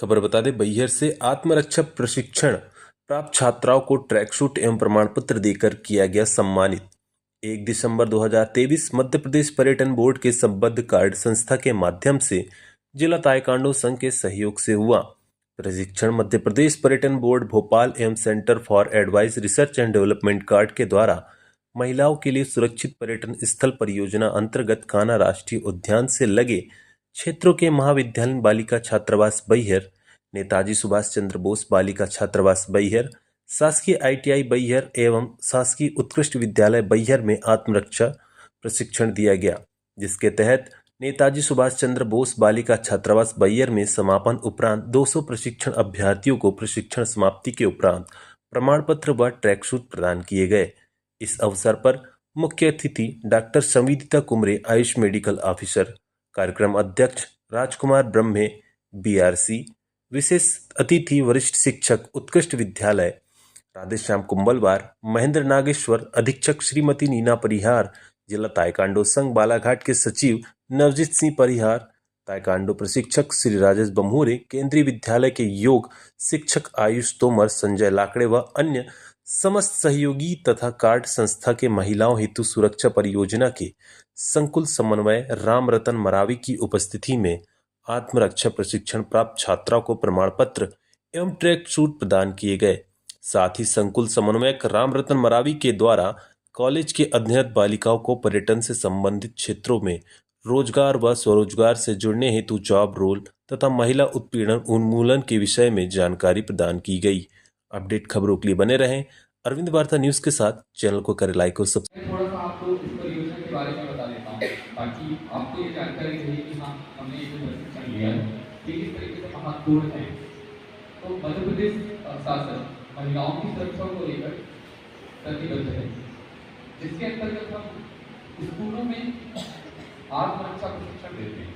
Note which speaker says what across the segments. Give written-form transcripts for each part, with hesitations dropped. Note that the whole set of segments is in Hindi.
Speaker 1: खबर बता दें, बैहर से आत्मरक्षा प्रशिक्षण प्राप्त छात्राओं को ट्रैक सूट एवं प्रमाण पत्र देकर किया गया सम्मानित। 1 दिसंबर 2023 मध्य प्रदेश पर्यटन बोर्ड के संबद्ध कार्ड संस्था के माध्यम से जिला ताइक्वांडो संघ के सहयोग से हुआ। प्रशिक्षण मध्य प्रदेश पर्यटन बोर्ड भोपाल एवं centre for advice research and development card के द्वारा महिलाओं के लिए सुरक्षित पर्यटन स्थल परियोजना अंतर्गत कान्हा राष्ट्रीय उद्यान से लगे क्षेत्रों के महाविद्यालय बालिका छात्रावास बैहर, नेताजी सुभाष चंद्र बोस बालिका छात्रावास बैहर, शासकीय ITI बैहर एवं शासकीय उत्कृष्ट विद्यालय बैहर में आत्मरक्षा प्रशिक्षण दिया गया, जिसके तहत नेताजी सुभाष चंद्र बोस बालिका छात्रावास बैहर में समापन उपरांत 200 प्रशिक्षण अभ्यर्थियों को प्रशिक्षण समाप्ति के उपरांत प्रमाण पत्र व ट्रैक सूट प्रदान किए गए। इस अवसर पर मुख्य अतिथि doctor Samvedita Kumre, Ayush medical officer, कार्यक्रम अध्यक्ष राजकुमार ब्रह्मे BRC, विशेष अतिथि वरिष्ठ शिक्षक उत्कृष्ट विद्यालय राधेश्याम कुंभलवार, महेंद्र नागेश्वर, अधीक्षक श्रीमती नीना परिहार, जिला ताइक्वांडो संघ बालाघाट के सचिव नवजीत सिंह परिहार, ताइक्वांडो प्रशिक्षक श्री राजेश बम्हूरे, केंद्रीय विद्यालय के योग शिक्षक आयुष तोमर, संजय लाकड़े व अन्य समस्त सहयोगी तथा कार्ड संस्था के महिलाओं हेतु सुरक्षा परियोजना के संकुल समन्वय राम रतन मरावी की उपस्थिति में आत्मरक्षा प्रशिक्षण प्राप्त छात्राओं को प्रमाण पत्र एवं ट्रैक सूट प्रदान किए गए। साथ ही संकुल समन्वयक राम रतन मरावी के द्वारा कॉलेज के अध्ययनरत बालिकाओं को पर्यटन से संबंधित क्षेत्रों में रोजगार व स्वरोजगार से जुड़ने हेतु जॉब रोल तथा महिला उत्पीड़न उन्मूलन के विषय में जानकारी प्रदान की गई। अपडेट खबरों के लिए बने रहें अरविंद वार्ता न्यूज के साथ। चैनल को करें लाइक और सब्सक्राइब।
Speaker 2: थोड़ा सा आपको इस परियोजना के बारे में बता देता हूँ ताकि आपको ये जानकारी रहे कि हाँ, हमने ये प्रशिक्षण लिया है ये किस तरीके से महत्वपूर्ण है। तो मध्य प्रदेश शासन महिलाओं की सुरक्षा को लेकर प्रतिबद्ध है, जिसके अंतर्गत हम स्कूलों में आत्मरक्षा प्रशिक्षण देते हैं।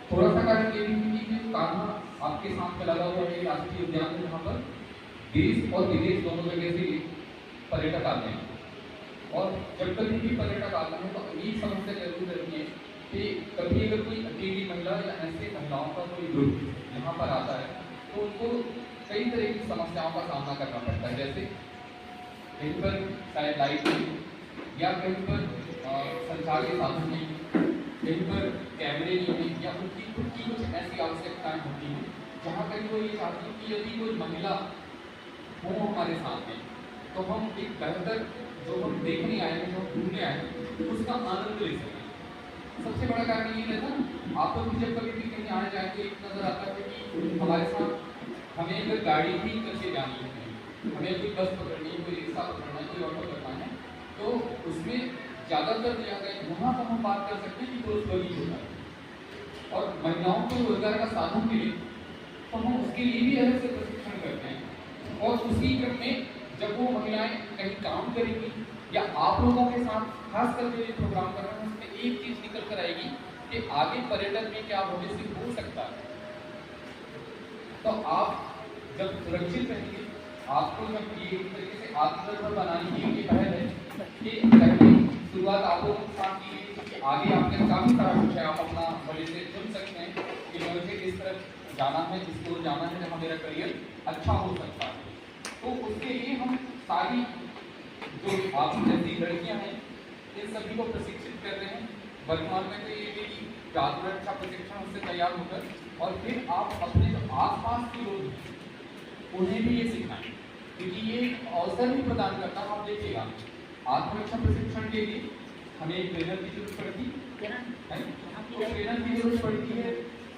Speaker 2: थोड़ा सा कारण ये भी कि कान्हा आपके साथ में लगा हुआ है राष्ट्रीय उद्यान है, जहाँ पर देश और विदेश दोनों जगह से पर्यटक आते हैं। और जब कभी भी पर्यटक आता है तो एक समस्या जरूर रहती है कि कभी अगर कोई अकेली महिला या ऐसे महिलाओं का कोई ग्रुप यहाँ पर आता है तो उनको कई तरह की समस्याओं का सामना करना पड़ता है, जैसे कहीं पर शायद लाइट नहीं या कहीं पर संचार के साधन नहीं, कहीं पर कैमरे नहीं है या उनकी खुद की कुछ ऐसी आवश्यकताएं होती हैं जहाँ कहीं वो ये चाहती है कि यदि कोई महिला हो हमारे साथ में तो हम एक बेहतर जो हम देखने आए हैं, जो घूमने आए हैं, उसका आनंद ले सकें। सबसे बड़ा कारण ये रहता है आप लोग जब कभी भी कहीं आए जाएंगे एक नजर आता है कि हमारे साथ हमें अगर गाड़ी भी करके जानी है, हमें कोई बस पकड़नी है, कोई रिक्शा पकड़ना है, कोई ऑटो करना है, तो उसमें ज़्यादातर जगह यहाँ पर हम बात कर सकते हैं कि रोजगारी होता है और महिलाओं को रोजगार का साधन मिले तो हम उसके लिए भी अलग से प्रशिक्षण करते हैं। और उसी क्रम में जब वो महिलाएं कहीं काम करेंगी या आप लोगों के साथ खास करके ये प्रोग्राम कर रहे हैं, उसमें एक चीज निकल कर आएगी कि आगे पर्यटन में क्या भविष्य हो सकता है। तो आप जब सुरक्षित रहेंगे, आपको जब ये एक तरीके से आत्मनिर्भर बनाने की ये पहल है कि पहले शुरुआत आप लोगों के साथ की गई कि आगे आपके काफी सारा कुछ है, आप अपना भविष्य चुन सकते हैं कि मुझे किस तरफ जाना है, जिसको जाना है, जहाँ मेरा करियर अच्छा हो सकता है। तो उसके लिए हम सारी जो आप जैसी लड़कियां हैं इन सभी को प्रशिक्षित कर रहे हैं। वर्तमान में तो ये भी आत्मरक्षा प्रशिक्षण उससे तैयार होकर और फिर आप अपने जो आसपास के लोग हैं उन्हें भी ये सिखाएं, क्योंकि ये एक अवसर भी प्रदान करता है। आप देखिएगा आत्मरक्षा प्रशिक्षण के लिए हमें एक ट्रेनर की जरूरत पड़ती है, तो ट्रेनर की जरूरत पड़ती है,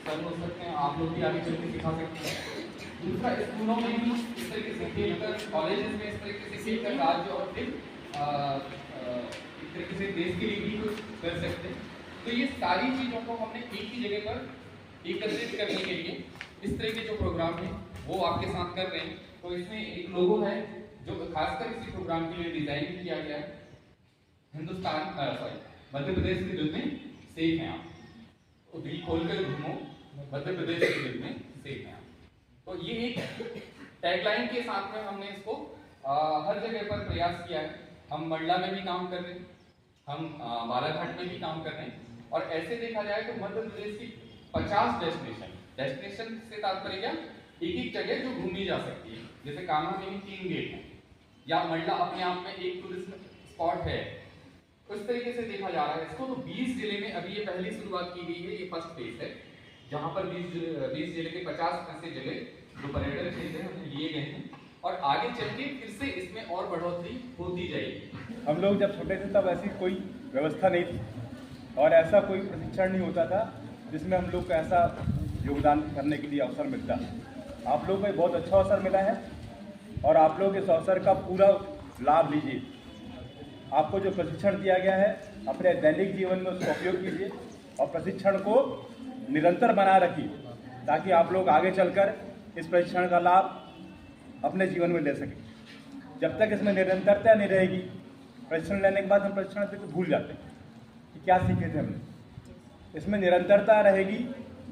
Speaker 2: सर हो सकते हैं, आप लोग भी आगे चल के सिखा सकते हैं। दूसरा, स्कूलों में भी इस तरीके से खेलकर, कॉलेजेस में इस तरीके से खेलकर राज्य और फिर एक तरीके से देश के लिए भी कुछ कर सकते हैं। तो ये सारी चीज़ों को हमने एक ही जगह पर एकत्रित करने के लिए इस तरह के जो प्रोग्राम है वो आपके साथ कर रहे हैं। तो इसमें एक लोगो है जो खासकर इसी प्रोग्राम के लिए डिजाइन भी किया गया है। मध्य प्रदेश के दिल में सेफ हैं आप, तो दिल खोलकर घूमो, मध्य प्रदेश के दिल में सेफ हैं आप। तो ये एक टैगलाइन के साथ में हमने इसको हर जगह पर प्रयास किया है। हम मंडला में भी काम कर रहे हैं, हम बालाघाट में भी काम कर रहे हैं और ऐसे देखा जाए तो मध्य प्रदेश की 50 डेस्टिनेशन डेस्टिनेशन से तात्पर्य क्या, एक जगह जो घूमी जा सकती है। जैसे कान्हा में ही 3 गेट हैं, या मंडला अपने आप में एक टूरिस्ट स्पॉट है, उस तरीके से देखा जा रहा है इसको। तो 20 जिले में अभी ये पहली शुरुआत की गई है, ये फर्स्ट फेज है, जहां पर 20 जिले के 50 ऐसे जिले जो पर्यटन क्षेत्र हैं उन्हें लिए गए हैं, और आगे चल के फिर से इसमें और बढ़ोतरी होती जाएगी।
Speaker 3: हम लोग जब छोटे थे तब ऐसी कोई व्यवस्था नहीं थी और ऐसा कोई प्रशिक्षण नहीं होता था जिसमें हम लोग को ऐसा योगदान करने के लिए अवसर मिलता। आप लोगों को बहुत अच्छा अवसर मिला है और आप लोग इस अवसर का पूरा लाभ लीजिए। आपको जो प्रशिक्षण दिया गया है अपने दैनिक जीवन में उसका उपयोग कीजिए और प्रशिक्षण को निरंतर बनाए रखिए ताकि आप लोग आगे चलकर इस प्रशिक्षण का लाभ अपने जीवन में ले सकें। जब तक इसमें निरंतरता नहीं रहेगी, प्रशिक्षण लेने के बाद हम प्रशिक्षण से तो भूल जाते हैं कि क्या सीखे थे हमने। इसमें निरंतरता रहेगी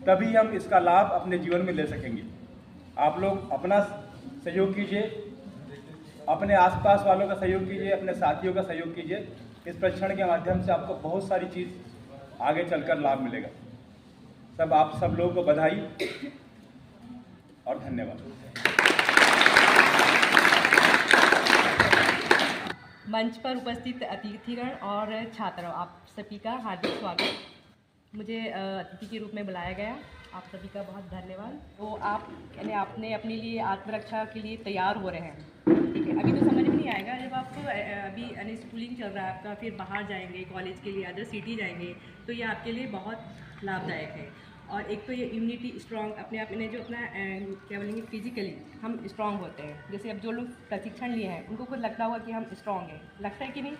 Speaker 3: तभी हम इसका लाभ अपने जीवन में ले सकेंगे। आप लोग अपना सहयोग कीजिए, अपने आसपास वालों का सहयोग कीजिए, अपने साथियों का सहयोग कीजिए। इस प्रशिक्षण के माध्यम से आपको बहुत सारी चीज़ आगे चलकर लाभ मिलेगा। आप सब लोगों को बधाई और धन्यवाद।
Speaker 4: मंच पर उपस्थित अतिथिगण और छात्रों, आप सभी का हार्दिक स्वागत। मुझे अतिथि के रूप में बुलाया गया, आप सभी का बहुत धन्यवाद। तो आप आपने अपने लिए आत्मरक्षा के लिए तैयार हो रहे हैं, ठीक है। अभी तो समझ में नहीं आएगा, जब आपको अभी स्कूलिंग चल रहा है आपका, फिर बाहर जाएंगे कॉलेज के लिए, अदर सिटी जाएंगे, तो ये आपके लिए बहुत लाभदायक है। और एक तो ये इम्यूनिटी स्ट्रॉन्ग, अपने आप में जो अपना क्या बोलेंगे फिजिकली हम स्ट्रॉन्ग होते हैं। जैसे अब जो लोग प्रशिक्षण लिए हैं उनको खुद लगता होगा कि हम स्ट्रॉन्ग हैं, लगता है कि नहीं,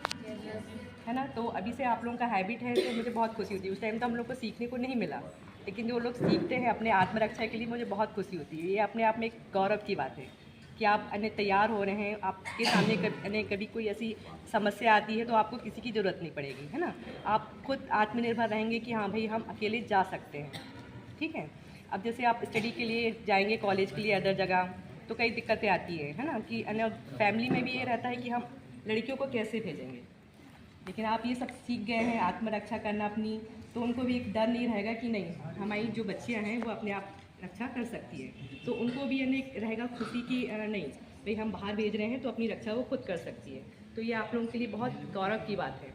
Speaker 4: है ना। तो अभी से आप लोगों का हैबिट है, तो मुझे बहुत खुशी होती है। उस टाइम तो हम लोग को सीखने को नहीं मिला, लेकिन जो लोग सीखते हैं अपने आत्मरक्षा के लिए, मुझे बहुत खुशी होती है। ये अपने आप में एक गौरव की बात है कि आप तैयार हो रहे हैं। आपके सामने कभी कोई ऐसी समस्या आती है तो आपको किसी की ज़रूरत नहीं पड़ेगी, है ना। आप खुद आत्मनिर्भर रहेंगे कि हाँ भाई हम अकेले जा सकते हैं, ठीक है। अब जैसे आप स्टडी के लिए जाएंगे कॉलेज के लिए अदर जगह, तो कई दिक्कतें आती है ना, कि फैमिली में भी ये रहता है कि हम लड़कियों को कैसे भेजेंगे। लेकिन आप ये सब सीख गए हैं आत्मरक्षा करना अपनी, तो उनको भी एक डर नहीं रहेगा कि नहीं, हमारी जो बच्चियां हैं वो अपने आप रक्षा कर सकती है। तो उनको भी एक रहेगा खुशी कि नहीं भाई हम बाहर भेज रहे हैं तो अपनी रक्षा वो खुद कर सकती है। तो ये आप लोगों के लिए बहुत गौरव की बात है।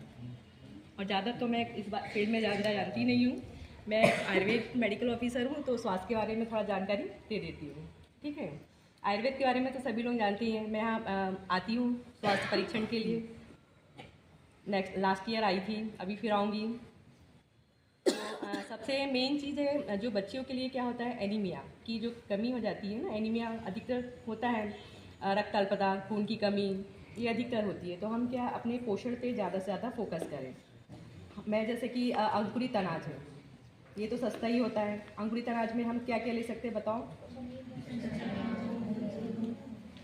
Speaker 4: और ज़्यादा तो मैं इस फील्ड में ज़्यादा जानती नहीं हूँ, मैं आयुर्वेद मेडिकल ऑफिसर हूँ, तो स्वास्थ्य के बारे में थोड़ा जानकारी दे देती हूँ, ठीक है। आयुर्वेद के बारे में तो सभी लोग जानते ही हैं। मैं यहाँ आती हूँ स्वास्थ्य परीक्षण के लिए, लास्ट ईयर आई थी, अभी फिर आऊँगी। तो सबसे मेन चीज़ है जो बच्चियों के लिए क्या होता है, एनीमिया की जो कमी हो जाती है ना, एनीमिया अधिकतर होता है, रक्त अल्पता, खून की कमी, ये अधिकतर होती है। तो हम क्या अपने पोषण पे ज़्यादा से ज़्यादा फोकस करें। मैं जैसे कि अंकुरित अनाज है, ये तो सस्ता ही होता है। अंकुरित अनाज में हम क्या क्या ले सकते हैं बताओ,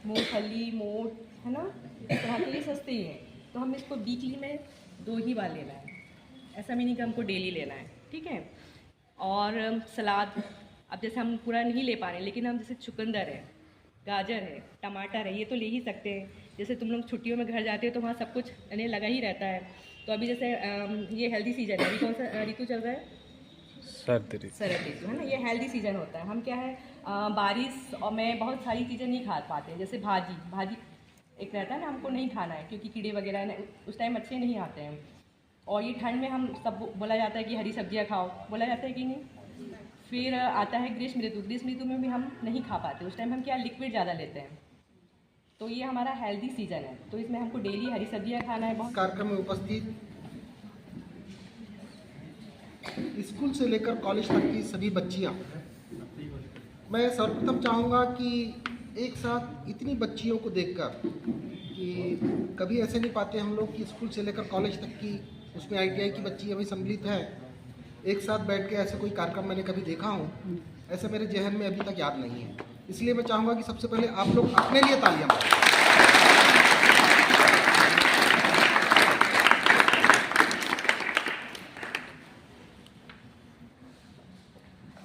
Speaker 4: मूंगफली, मोठ, है ना, इस तरह के ये सस्ते ही हैं। तो हम इसको वीकली में 2 ही बार लेना है, ऐसा भी नहीं कि हमको डेली लेना है, ठीक है। और सलाद, अब जैसे हम पूरा नहीं ले पा रहे हैं, लेकिन हम जैसे चुकंदर है, गाजर है, टमाटर है, ये तो ले ही सकते हैं। जैसे तुम लोग छुट्टियों में घर जाते हो तो वहाँ सब कुछ लगा ही रहता है। तो अभी जैसे ये हेल्दी सीजन है, अभी कौन सा ऋतु चल रहा है, शरद ऋतु, है ना। ये हेल्दी सीजन होता है। हम क्या है बारिश और में बहुत सारी चीज़ें नहीं खा पाते हैं। जैसे भाजी एक रहता है ना, हमको नहीं खाना है क्योंकि कीड़े वगैरह उस टाइम अच्छे नहीं आते हैं। और ये ठंड में हम सब बोला जाता है कि हरी सब्जियां खाओ, बोला जाता है कि नहीं। फिर आता है ग्रीष्म ऋतु में भी हम नहीं खा पाते, उस टाइम हम क्या लिक्विड ज़्यादा लेते हैं। तो ये हमारा हेल्दी सीजन है, तो इसमें हमको डेली हरी सब्जियां खाना है। बहुत
Speaker 5: कार्यक्रम में उपस्थित स्कूल से लेकर कॉलेज तक की सभी बच्चियां, मैं सर्वप्रथम चाहूँगा कि एक साथ इतनी बच्चियों को देखकर, कि कभी ऐसे नहीं पाते हम लोग कि स्कूल से लेकर कॉलेज तक की, उसमें ITI की बच्ची अभी सम्मिलित है, एक साथ बैठ के ऐसे कोई कार्यक्रम मैंने कभी देखा हूँ, ऐसा मेरे जहन में अभी तक याद नहीं है। इसलिए मैं चाहूँगा कि सबसे पहले आप लोग अपने लिए तालियां बजाएं।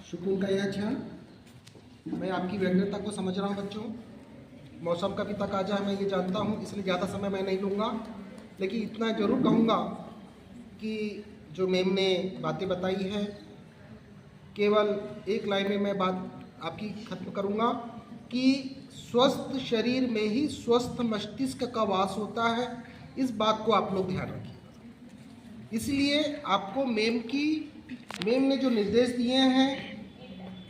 Speaker 5: सुकून का यह क्षण, मैं आपकी व्यग्रता को समझ रहा हूँ बच्चों। मौसम का भी तकाजा है, मैं ये जानता हूँ, इसलिए ज़्यादा समय मैं नहीं लूँगा। लेकिन इतना ज़रूर कहूँगा कि जो मैम ने बातें बताई हैं केवल एक लाइन में मैं बात आपकी खत्म करूंगा कि स्वस्थ शरीर में ही स्वस्थ मस्तिष्क का वास होता है। इस बात को आप लोग ध्यान रखिए। इसलिए आपको मैम ने जो निर्देश दिए हैं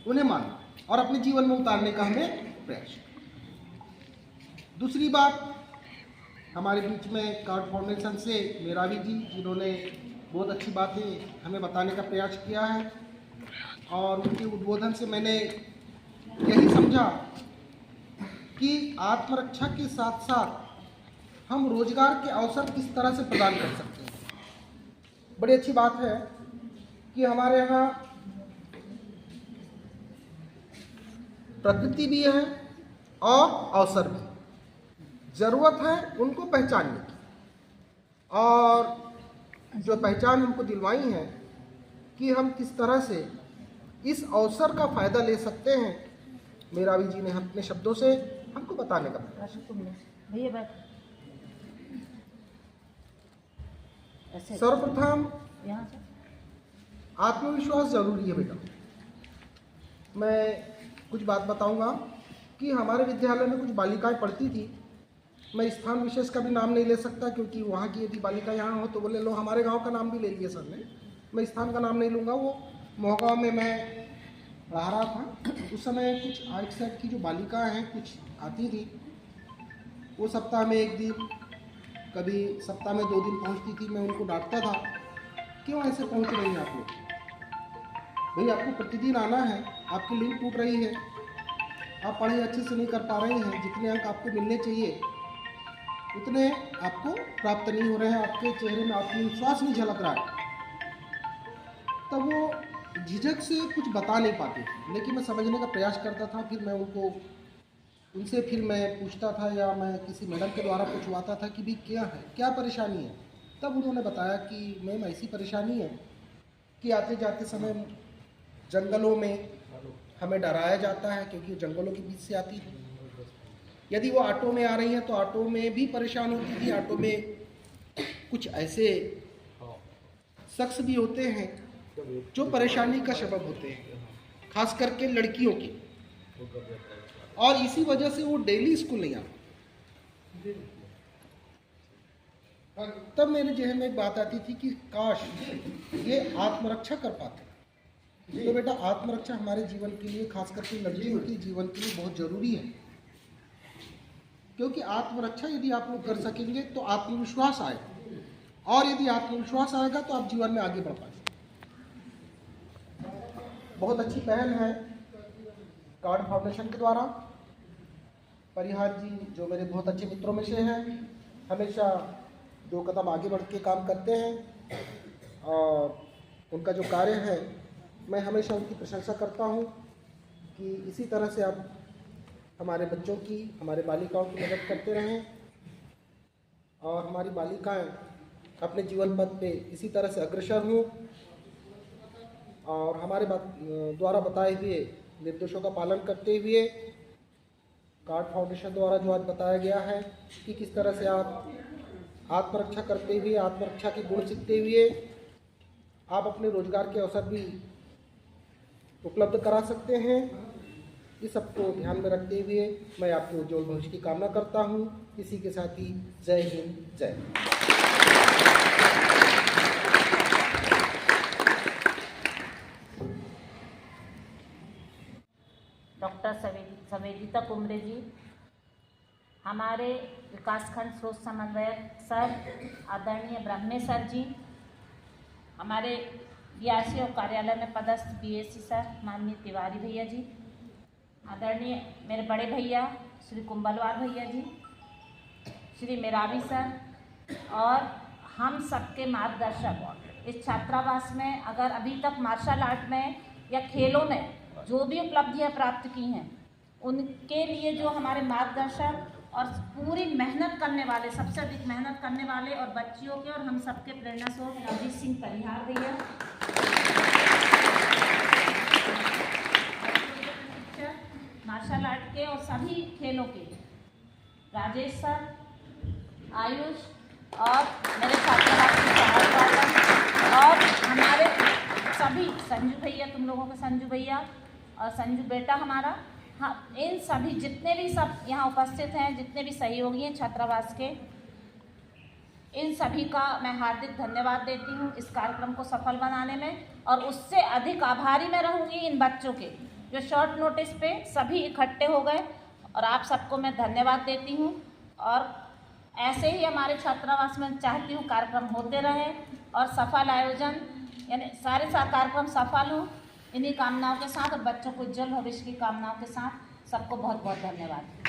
Speaker 5: उन्हें मानना और अपने जीवन में उतारने का हमें प्रयास। दूसरी बात, हमारे बीच में कार्ड फाउंडेशन से मेरावी जी, जिन्होंने बहुत अच्छी बातें हमें बताने का प्रयास किया है और उनके उद्बोधन से मैंने यही समझा कि आत्मरक्षा के साथ साथ हम रोजगार के अवसर किस तरह से प्रदान कर सकते हैं। बड़ी अच्छी बात है कि हमारे यहाँ प्रकृति भी है और अवसर भी। ज़रूरत है उनको पहचानने की, और जो पहचान हमको दिलवाई है कि हम किस तरह से इस अवसर का फ़ायदा ले सकते हैं, मेरावी जी ने अपने शब्दों से हमको बताने का प्रयास। सर्वप्रथम आत्मविश्वास जरूरी है बेटा। मैं कुछ बात बताऊंगा कि हमारे विद्यालय में कुछ बालिकाएं पढ़ती थी। मैं स्थान विशेष का भी नाम नहीं ले सकता क्योंकि वहाँ की यदि बालिका यहाँ हो तो बोले लो हमारे गांव का नाम भी ले लिए सर ने। मैं स्थान का नाम नहीं लूँगा। वो मोहगांव में मैं पढ़ा रहा था, उस समय कुछ आर्ट सेट की जो बालिकाएँ हैं कुछ आती थी। वो सप्ताह में एक दिन, कभी सप्ताह में 2 दिन पहुँचती थी। मैं उनको डांटता था, क्यों ऐसे पहुँच रही हैं आप लोग? भाई आपको प्रतिदिन आना है, आपकी लिंक टूट रही है, आप पढ़ाई अच्छे से नहीं कर पा रहे हैं, जितने अंक आपको मिलने चाहिए उतने आपको प्राप्त नहीं हो रहे हैं, आपके चेहरे में आत्मविश्वास नहीं झलक रहा है। तब वो झिझक से कुछ बता नहीं पाते, लेकिन मैं समझने का प्रयास करता था। फिर मैं उनसे फिर मैं पूछता था या मैं किसी मैडम के द्वारा पूछवाता था कि भाई क्या है, क्या परेशानी है। तब उन्होंने बताया कि मैम ऐसी परेशानी है कि आते जाते समय जंगलों में हमें डराया जाता है, क्योंकि जंगलों के बीच से आती है। यदि वो ऑटो में आ रही है तो ऑटो में भी परेशान होती थी। ऑटो में कुछ ऐसे शख्स भी होते हैं जो परेशानी का सबब होते हैं, खास करके लड़कियों की, और इसी वजह से वो डेली स्कूल नहीं आती। तब मेरे जहन में एक बात आती थी कि काश ये आत्मरक्षा कर पाते। तो बेटा आत्मरक्षा हमारे जीवन के लिए, खास करके लड़कियों के जीवन के लिए बहुत ज़रूरी है, क्योंकि आत्मरक्षा यदि आप लोग कर सकेंगे तो आत्मविश्वास आएगा, और यदि आत्मविश्वास आएगा तो आप जीवन में आगे बढ़ पाएंगे। बहुत अच्छी पहल है कार्ड फाउंडेशन के द्वारा। परिहार जी जो मेरे बहुत अच्छे मित्रों में से हैं, हमेशा 2 कदम आगे बढ़ के काम करते हैं और उनका जो कार्य है मैं हमेशा उनकी प्रशंसा करता हूं कि इसी तरह से आप हमारे बच्चों की, हमारे बालिकाओं की मदद करते रहें और हमारी बालिकाएं अपने जीवन पथ पे इसी तरह से अग्रसर हों और हमारे द्वारा बताए हुए निर्देशों का पालन करते हुए कार्ड फाउंडेशन द्वारा जो आज बताया गया है कि किस तरह से आप आत्मरक्षा करते हुए, आत्मरक्षा के गुण सीखते हुए आप अपने रोजगार के अवसर भी उपलब्ध करा सकते हैं। इस सबको ध्यान में रखते हुए मैं आपके उज्जवल भविष्य की कामना करता हूं। इसी के साथ ही जय हिंद, जय।
Speaker 6: डॉक्टर संवेदिता कुमरे जी, हमारे विकासखंड स्रोत समन्वयक सर आदरणीय ब्रह्मे सर जी, हमारे बीआरसी कार्यालय में पदस्थ बीएससी सर माननीय तिवारी भैया जी, आदरणीय मेरे बड़े भैया श्री कुंभलवार भैया जी, श्री मेरावी सर और हम सबके मार्गदर्शक इस छात्रावास में अगर अभी तक मार्शल आर्ट में या खेलों में जो भी उपलब्धियां प्राप्त की हैं, उनके लिए जो हमारे मार्गदर्शक और पूरी मेहनत करने वाले, सबसे अधिक मेहनत करने वाले और बच्चियों के और हम सबके प्रेरणा स्रोत अजीत सिंह परिहार भैया, मार्शल आर्ट के और सभी खेलों के राजेश सर, आयुष और मेरे छात्रावास के और हमारे सब सभी संजू भैया, तुम लोगों के संजू भैया और संजू बेटा हमारा, हाँ, इन सभी जितने भी सब यहाँ उपस्थित हैं, जितने भी सहयोगी हैं छात्रावास के, इन सभी का मैं हार्दिक धन्यवाद देती हूँ इस कार्यक्रम को सफल बनाने में। और उससे अधिक आभारी मैं रहूँगी इन बच्चों के जो शॉर्ट नोटिस पे सभी इकट्ठे हो गए, और आप सबको मैं धन्यवाद देती हूँ। और ऐसे ही हमारे छात्रावास में चाहती हूँ कार्यक्रम होते रहे और सफल आयोजन, यानी सारे कार्यक्रम सफल हों, इन्हीं कामनाओं के साथ और बच्चों को उज्जवल भविष्य की कामनाओं के साथ सबको बहुत बहुत धन्यवाद।